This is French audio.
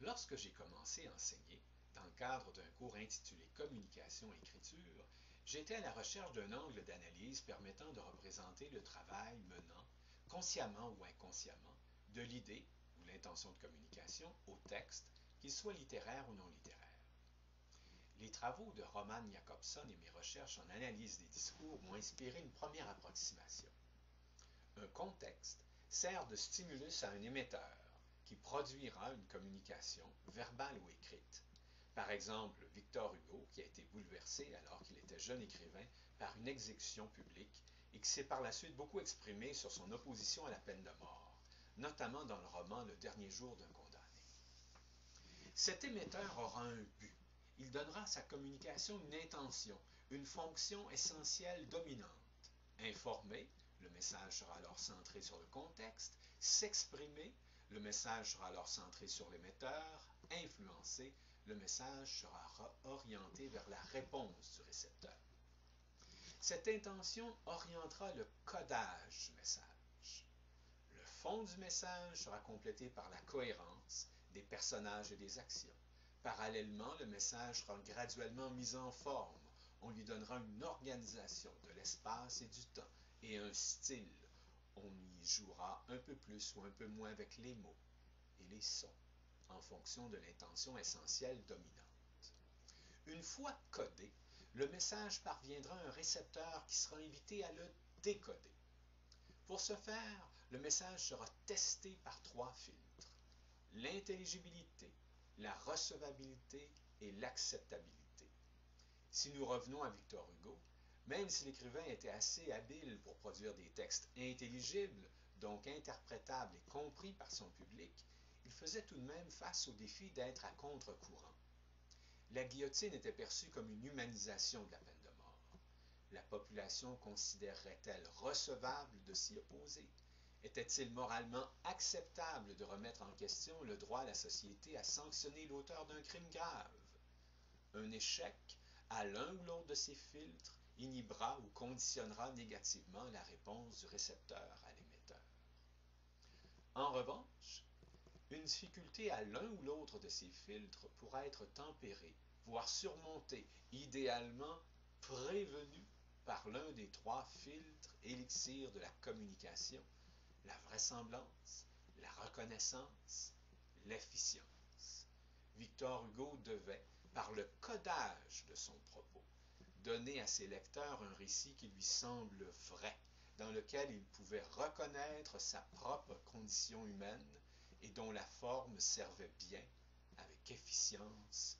Lorsque j'ai commencé à enseigner, dans le cadre d'un cours intitulé Communication et écriture, j'étais à la recherche d'un angle d'analyse permettant de représenter le travail menant, consciemment ou inconsciemment, de l'idée ou l'intention de communication au texte, qu'il soit littéraire ou non littéraire. Les travaux de Roman Jakobson et mes recherches en analyse des discours m'ont inspiré une première approximation. Un contexte sert de stimulus à un émetteur qui produira une communication, verbale ou écrite. Par exemple, Victor Hugo, qui a été bouleversé alors qu'il était jeune écrivain par une exécution publique et qui s'est par la suite beaucoup exprimé sur son opposition à la peine de mort, notamment dans le roman Le dernier jour d'un condamné. Cet émetteur aura un but. Il donnera à sa communication une intention, une fonction essentielle dominante. Informer, le message sera alors centré sur le contexte. S'exprimer, le message sera alors centré sur l'émetteur. Influencer, le message sera orienté vers la réponse du récepteur. Cette intention orientera le codage du message. Le fond du message sera complété par la cohérence des personnages et des actions. Parallèlement, le message sera graduellement mis en forme. On lui donnera une organisation de l'espace et du temps et un style. On y jouera un peu plus ou un peu moins avec les mots et les sons, en fonction de l'intention essentielle dominante. Une fois codé, le message parviendra à un récepteur qui sera invité à le décoder. Pour ce faire, le message sera testé par 3 filtres: l'intelligibilité, la recevabilité et l'acceptabilité. Si nous revenons à Victor Hugo, même si l'écrivain était assez habile pour produire des textes intelligibles, donc interprétables et compris par son public, il faisait tout de même face au défi d'être à contre-courant. La guillotine était perçue comme une humanisation de la peine de mort. La population considérerait-elle recevable de s'y opposer? Était-il moralement acceptable de remettre en question le droit de la société à sanctionner l'auteur d'un crime grave? Un échec à l'un ou l'autre de ces filtres inhibera ou conditionnera négativement la réponse du récepteur à l'émetteur. En revanche, une difficulté à l'un ou l'autre de ces filtres pourra être tempérée, voire surmontée, idéalement prévenue par l'un des 3 filtres élixirs de la communication: la vraisemblance, la reconnaissance, l'efficience. Victor Hugo devait, par le codage de son propos, donner à ses lecteurs un récit qui lui semble vrai, dans lequel ils pouvaient reconnaître sa propre condition humaine et dont la forme servait bien, avec efficience,